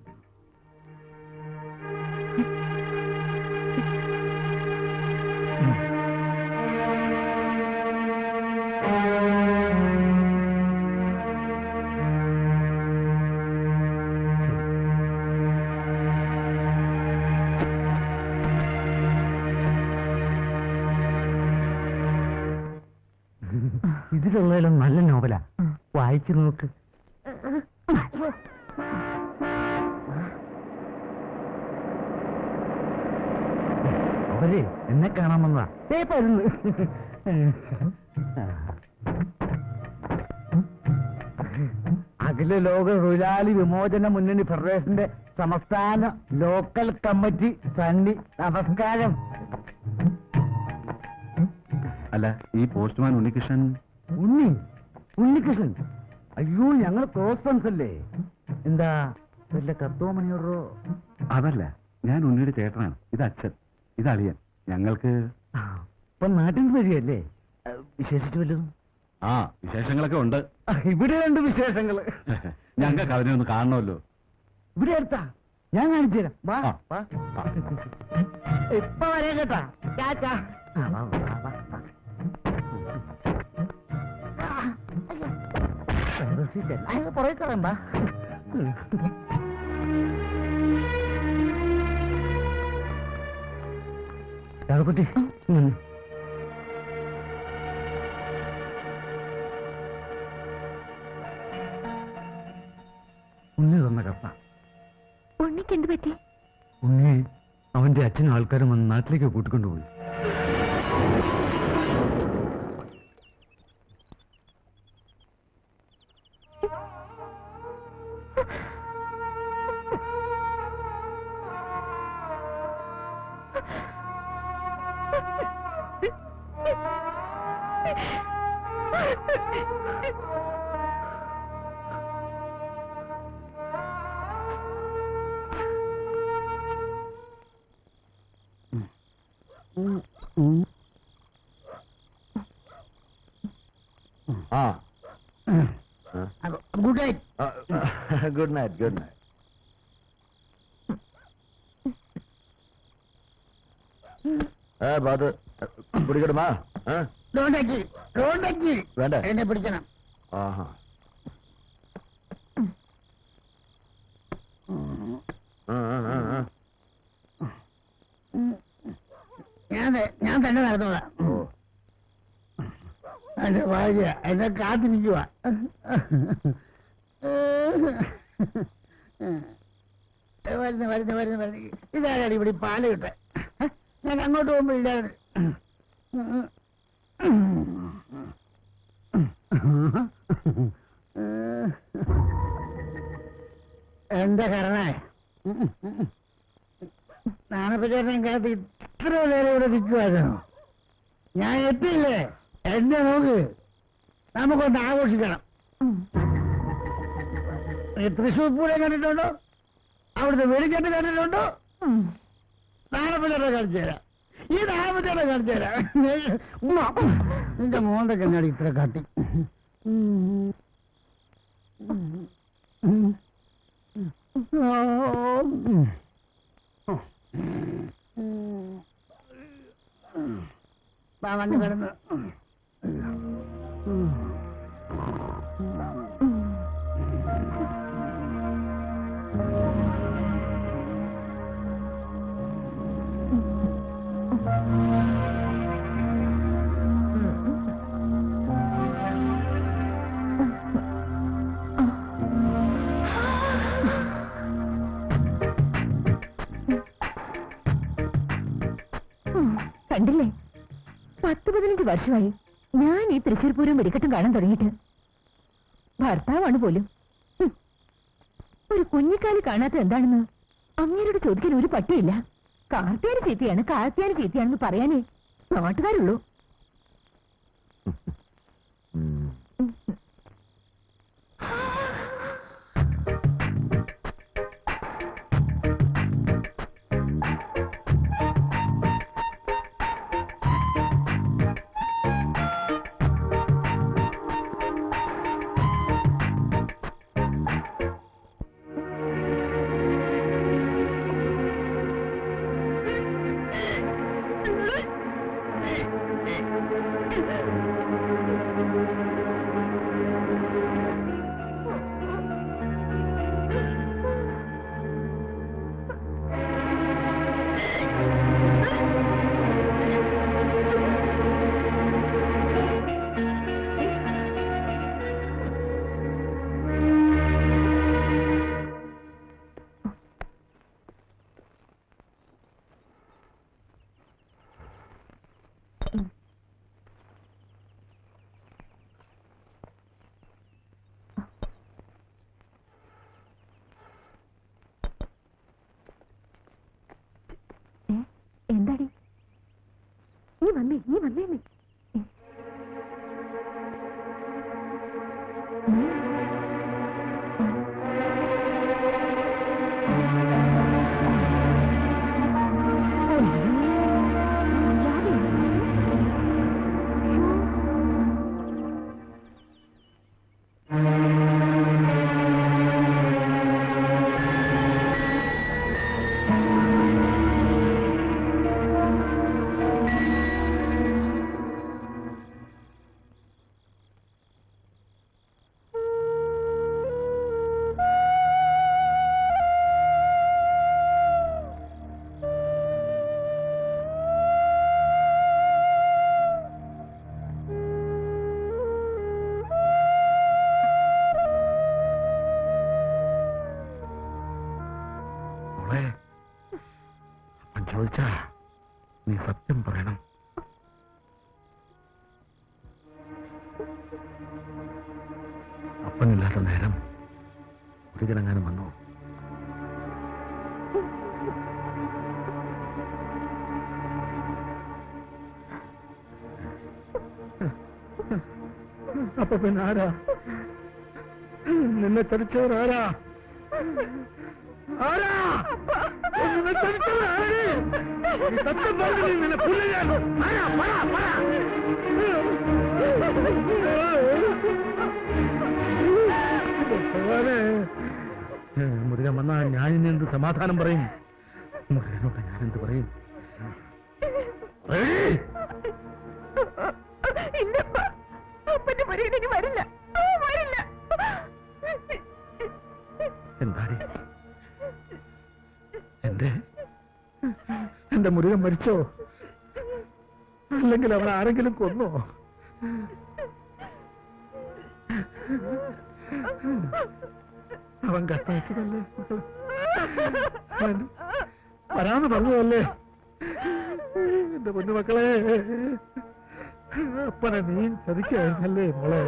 ഇതിലുള്ളതിലും നല്ല നോവലാ, വായിച്ചു നോക്ക്. അവര് എന്നെ കാണാൻ വന്നതാ. അഖില ലോക തൊഴിലാളി വിമോചന മുന്നണി ഫെഡറേഷന്റെ സംസ്ഥാന ലോക്കൽ കമ്മിറ്റി സണ്ണി, നമസ്കാരം. അല്ല, ഈ പോസ്റ്റ്മാൻ ഉണ്ണികൃഷ്ണൻ? ഉണ്ണികൃഷ്ണൻ? അയ്യോ, ഞങ്ങൾ ക്ലോസ് ഫ്രണ്ട്സ് അല്ലേ. എന്താ വല്ല കത്തോ മണിയോടോ? അതല്ല, ഞാൻ ഉണ്ണിയുടെ ചേട്ടനാണ്. ഇത് അച്ഛൻ, ഇത് അളിയൻ. ഞങ്ങൾക്ക് ഇപ്പൊ നാട്ടിൽ നിന്ന് വരികയല്ലേ? വിശേഷിച്ചു വല്ലതും? ആ, വിശേഷങ്ങളൊക്കെ ഉണ്ട്. ഇവിടെ ഉണ്ട് വിശേഷങ്ങള്. ഞങ്ങൾക്ക് അതിനെ ഒന്ന് കാണണമല്ലോ. ഇവിടെ അടുത്താ, ഞാൻ കാണിച്ചു തരാം. വാ, ആ. വാ. ഇപ്പൊ വരേ കേട്ടാ. ചാച്ചാ. വാ, വാ, വാ, വാ. പുറകെ കയറണ്ട. രാഘക്കുട്ടി, ഉണ്ണി തന്ന കത്ത. ഉണ്ണിക്ക് എന്ത് പറ്റി? ഉണ്ണി അവന്റെ അച്ഛനും ആൾക്കാരും വന്ന് നാട്ടിലേക്ക് കൂട്ടിക്കൊണ്ടുപോയി. Good night. Good night, good night. ബാത് പിടിക്കണമാ? വേണ്ട, എന്നെ പിടിക്കണം. ആഹാ. ഞാൻ തന്നെ നടന്നോളാം. എന്റെ ഭാര്യ എന്നെ കാത്തിരിക്കുക. വരുന്നു. ഇതാരാണ് ഇവിടെ പാല് കിട്ടെ? ഞാൻ അങ്ങോട്ട് പോകുമ്പോ ഇല്ലാതെ. എന്റെ കരണേ, നാണപ്പച്ചേട്ടൻ കാത്ത് ഇത്ര നേരം ഇവിടെ നിൽക്കുമായിരുന്നു. ഞാൻ എത്തിയില്ലേ? എന്നെ നോക്ക്, നമുക്കൊന്ന് ആഘോഷിക്കണം. തൃശ്ശൂർ പൂരം കണ്ടിട്ടുണ്ടോ? അവിടുത്തെ വെടിക്കെട്ട് കണ്ടിട്ടുണ്ടോ? നാണപ്പച്ചേട്ടൻ കാണിച്ചു തരാം. ഈ നാണപ്പച്ചേട്ടൻ കാണിച്ചു തരാം. നിന്റെ മോന്റെ കണ്ണാടി ഇത്ര കാട്ടി. വണ്ടി കിടന്ന് 10-15 വർഷമായി ഞാൻ ഈ തൃശ്ശൂർ പൂരം വെടിക്കെട്ടും കാണാൻ തുടങ്ങിയിട്ട്. ഭർത്താവാണ് പോലും. ഒരു കുഞ്ഞിക്കാലി കാണാത്ത എന്താണെന്ന് അങ്ങേരോട് ചോദിക്കാൻ ഒരു പട്ടിയില്ല. കാർത്തിയാനി ചീത്തയാണ്, കാർത്തിയാനി ചീത്തയാണെന്ന് പറയാനേ നാട്ടുകാരുള്ളൂ. എന്താടി നീ വന്നേ നീ. അപ്പൻ ചോദിച്ചാ നീ സത്യം പറയണം. അപ്പനില്ലാത്ത നേരം ഒരിക്കലെങ്ങാനും വന്നു? അപ്പൊ പിന്നെ ആരാ നിന്നെ ചതിച്ചവരാരാ? ആരാ നിന്നെ ചതിച്ചവരാര്? സത്യം പറഞ്ഞു നിന്നെ പുല്ലാൻ. മുരുകൻ വന്നാ ഞാൻ ഇനി എന്ത് സമാധാനം പറയും? മുരുകനോട് ഞാനെന്ത് പറയും? എന്താടി എന്റെ മുരുകൻ മരിച്ചോ? അല്ലെങ്കിൽ അവൻ ആരെങ്കിലും കൊന്നോ? അവൻ കത്തയച്ചതല്ലേ വരാന്ന് പറഞ്ഞതല്ലേ? എന്റെ പൊന്നുമക്കളെ, അപ്പനെ നീ ചതിക്കായിരുന്നല്ലേ മോളെ?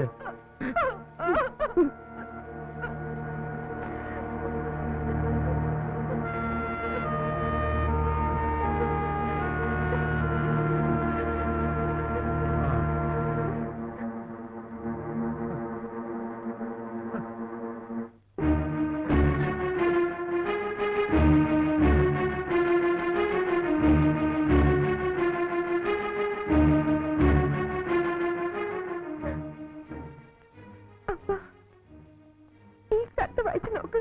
വായിച്ചു നോക്ക്.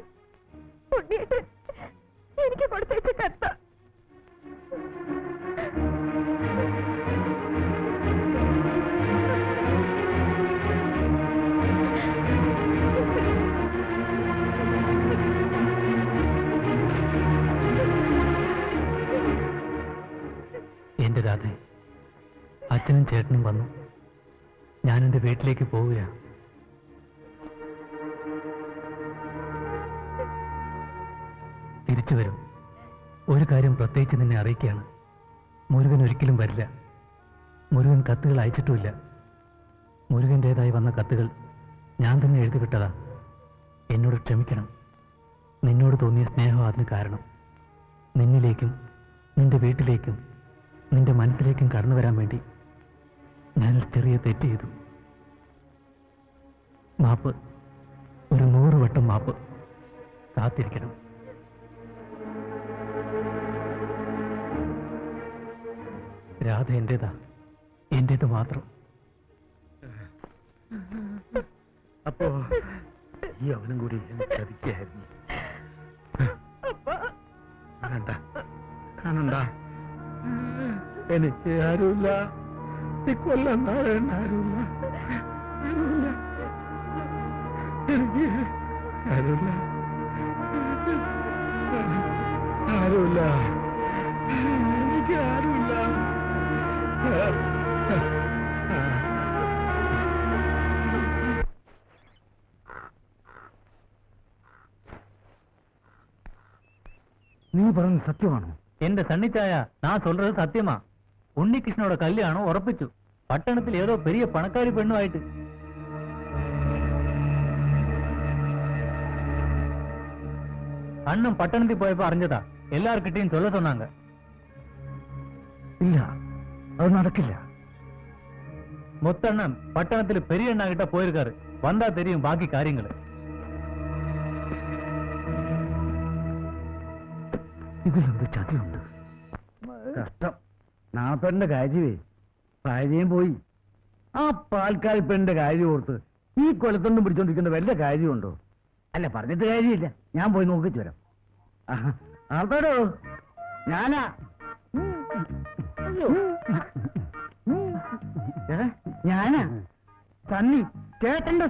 ഉണ്ണിയേട്ടൻ എനിക്ക് കൊടുത്തയച്ച കത്ത. എന്റെ രാധേ, അച്ഛനും ചേട്ടനും വന്നു. ഞാൻ എന്റെ വീട്ടിലേക്ക് പോവുകയാണ്. തിരിച്ചു വരും. ഒരു കാര്യം പ്രത്യേകിച്ച് നിന്നെ അറിയിക്കുകയാണ്. മുരുകൻ ഒരിക്കലും വരില്ല. മുരുകൻ കത്തുകൾ അയച്ചിട്ടുമില്ല. മുരുകൻ്റേതായി വന്ന കത്തുകൾ ഞാൻ തന്നെ എഴുതിവിട്ടതാ. എന്നോട് ക്ഷമിക്കണം. നിന്നോട് തോന്നിയ സ്നേഹം അതിന് കാരണം. നിന്നിലേക്കും നിന്റെ വീട്ടിലേക്കും നിന്റെ മനസ്സിലേക്കും കടന്നു വരാൻ വേണ്ടി ഞാനൊരു ചെറിയ തെറ്റ് ചെയ്തു. മാപ്പ്, ഒരു 100 വട്ടം മാപ്പ്. കാത്തിരിക്കണം. രാധ എന്റേതാ, എന്റേത് മാത്രം. അപ്പോ ഈ അവനും കൂടി എന്നെ ചതിക്കായിരുന്നു. കാണണ്ട, എനിക്ക് ആരുമില്ല, ഈ കൊല്ലം താഴേണ്ട ആരുമില്ല, എനിക്ക് ആരുമില്ല, ആരുമില്ല, എനിക്ക് ആരുമില്ല. നീ പറഞ്ഞത് സത്യമാണോ? എന്റെ സണ്ണിച്ചായ, நான் சொல்றது சத்தியமா. ഉണ്ണികൃഷ്ണനോட കല്യാണം ഉറപ്പിച്ചു. പട്ടണത്തിൽ ഏതോ പെരിയ പണക്കാരി പെണ്ണുമായിട്ട്. അണ്ണൻ പട്ടണത്തിൽ പോയപ്പോ അറിഞ്ഞതാ. എല്ലാർക്കിട്ടെയും ചൊല്ല சொன்னாங்க. ഇല്ല, അത് നടക്കില്ല. மொத்தண்ணன் பட்டணத்தில் பெரிய அண்ணா கிட்ட போயிருக்காரு. வந்தா தெரியும் பாக்கி காரியங்கள். ഇതിലെന്ത് ചതിയുണ്ട്? കഷ്ടം. നാപ്പന്റെ കാര്യമേ, ഭാര്യയും പോയി. ആ പാൽക്കാൽ പെണ്ണിന്റെ കാര്യം ഓർത്ത് ഈ കൊലത്തൊന്നും പിടിച്ചോണ്ടിരിക്കേണ്ട വല്ല കാര്യമുണ്ടോ? അല്ല, പറഞ്ഞിട്ട് കാര്യമില്ല. ഞാൻ പോയി നോക്കിച്ചു വരാം. ആൾക്കാരോ, ഞാനാ. ഞാനാ സണ്ണി, ചേട്ടന്റെ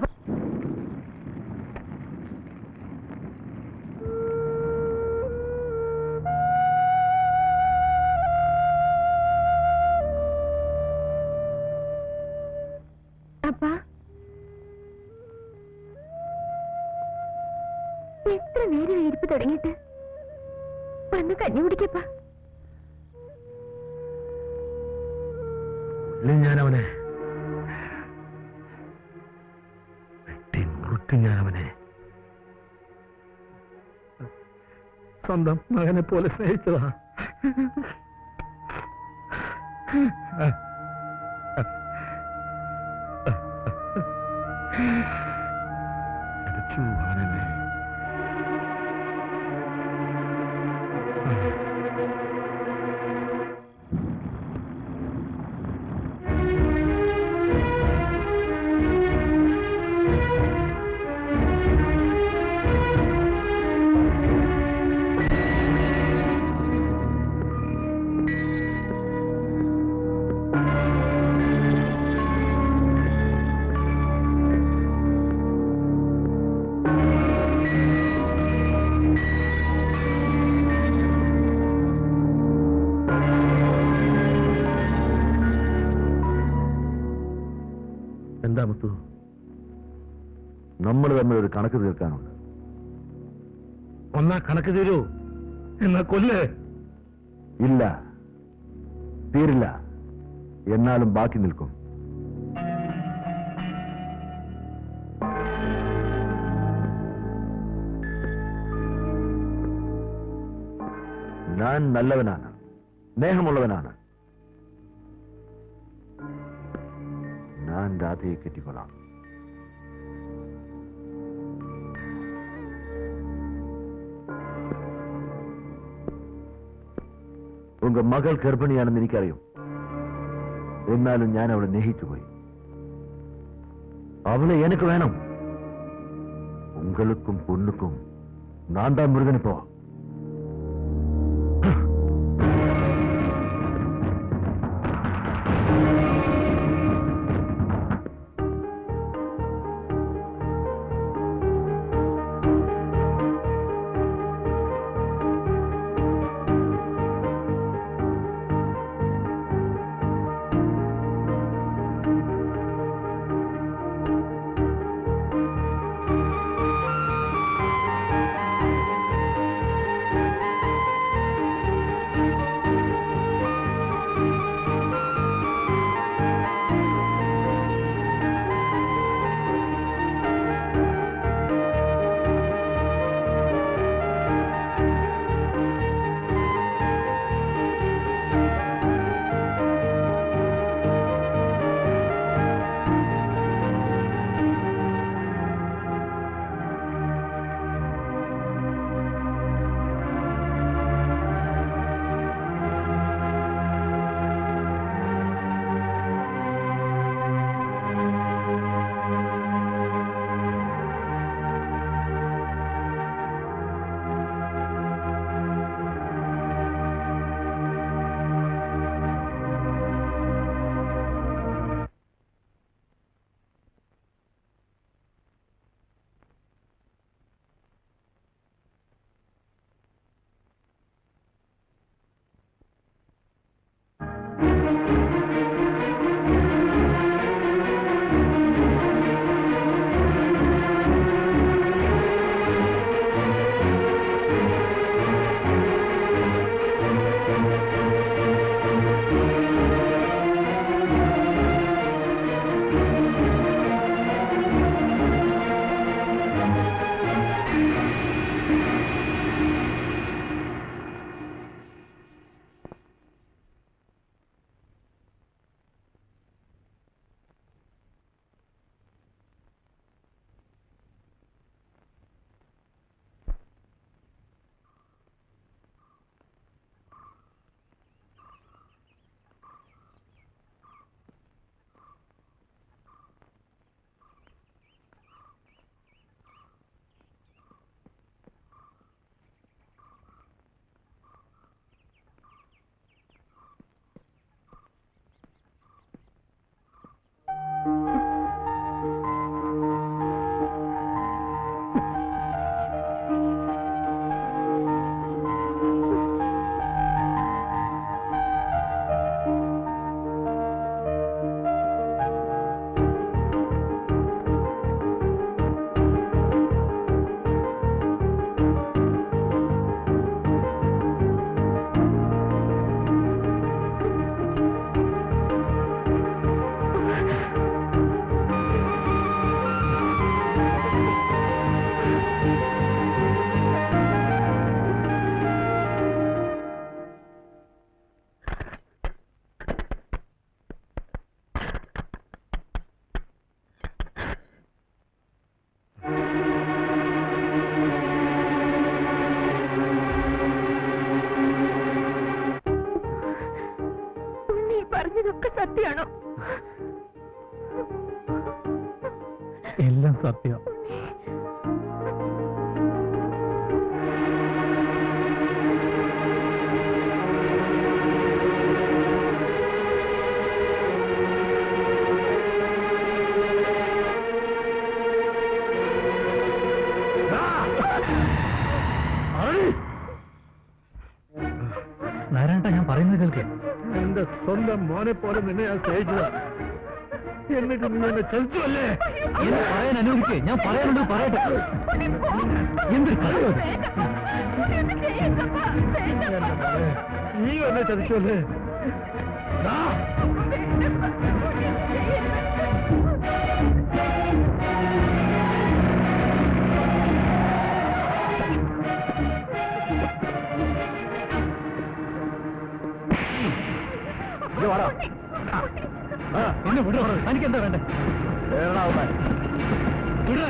അപ്പാ, എത്ര നേരം ഇരിപ്പ് തുടങ്ങിയിട്ട്? വന്ന് കഞ്ഞി കുടിക്കപ്പാ. ഞാനവനെ വെട്ടി മുറുക്കും. ഞാനവനെ സ്വന്തം മകനെ പോലെ സ്നേഹിച്ചതാ. അവനെന്നെ എന്താ മുത്തു? നമ്മൾ തമ്മിൽ ഒരു കണക്ക് തീർക്കാനുണ്ട്. ഒന്നാ കണക്ക് തീരൂ, എന്നാ കൊല്ലേ. ഇല്ല, തീരില്ല. എന്നാലും ബാക്കി നിൽക്കും. ഞാൻ നല്ലവനാണ്, സ്നേഹമുള്ളവനാണ്. ഞാൻ രാധയെ കെട്ടിക്കൊള്ളാം. உங்க மகள் கர்ப்பிணியாണെന്ന് എനിക്കറിയും. എന്നാലും ഞാൻ അവളെ സ്നേഹിച്ചു പോയി. அவளை எனக்கு வேணும். உங்களுக்கும் பொண்ணுக்கும் நான் தான் முருகன். இப்போ എല്ലാം സത്യം. നാരായണ, ഞാൻ പറയുന്നത് കേൾക്ക്. എന്റെ സ്വന്തം മോനെ പോലെ നിന്നെ ഞാൻ സ്നേഹിച്ചതാ. എന്നിട്ട് നീ എന്നെ ചതിച്ചു അല്ലേ? എന്നെ പറയാൻ അനുവദിക്കേ. ഞാൻ പറയാനുള്ളത് പറയട്ടെ. എന്തൊരു കഥയോ ഇത്? നീ എന്നെ ചതിച്ചു അല്ലേ? എന്നെ വിടോ. എനിക്ക് എന്താ വേണ്ടേ? വിടേ.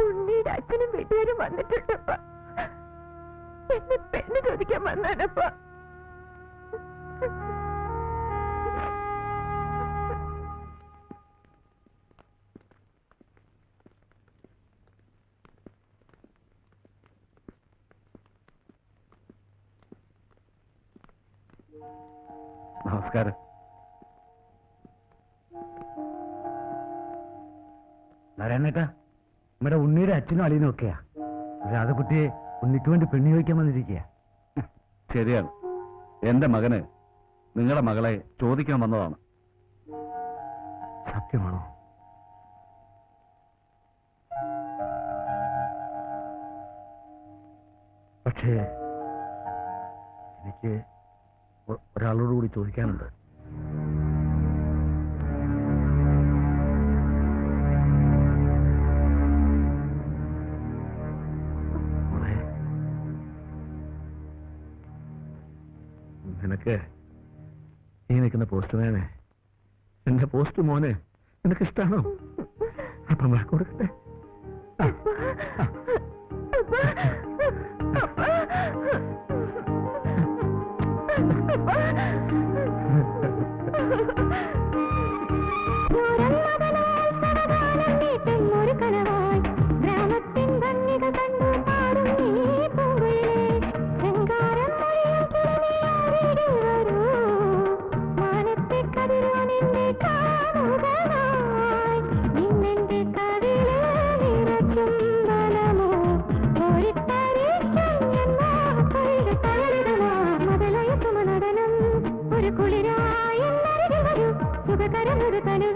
ഉണ്ണിയുടെ അച്ഛനും വീട്ടുകാരും വന്നിട്ടുണ്ടപ്പ. എന്നെ പെണ്ണ് ചോദിക്കാൻ വന്നാനപ്പ. നമസ്കാരം. നാരായണേട്ടാ, നമ്മുടെ ഉണ്ണിയുടെ അച്ഛനും അളിയനും ഒക്കെയാ. രാധകുട്ടിയെ ഉണ്ണിക്ക് വേണ്ടി പെണ്ണി വയ്ക്കാൻ വന്നിരിക്കുക. ശരിയാണ്. എന്റെ മകന് നിങ്ങളുടെ മകളെ ചോദിക്കാൻ വന്നതാണ്. സത്യമാണോ? പക്ഷേ എനിക്ക് ഒരാളോട് കൂടി ചോദിക്കാനുണ്ട്. നിനക്ക് ഈ നിൽക്കുന്ന പോസ്റ്റ്മാനെ, എന്റെ പോസ്റ്റ് മോനെ നിനക്ക് ഇഷ്ടാണോ? അപ്പം വാക്ക് കൊടുക്കട്ടെ. സുഖകരം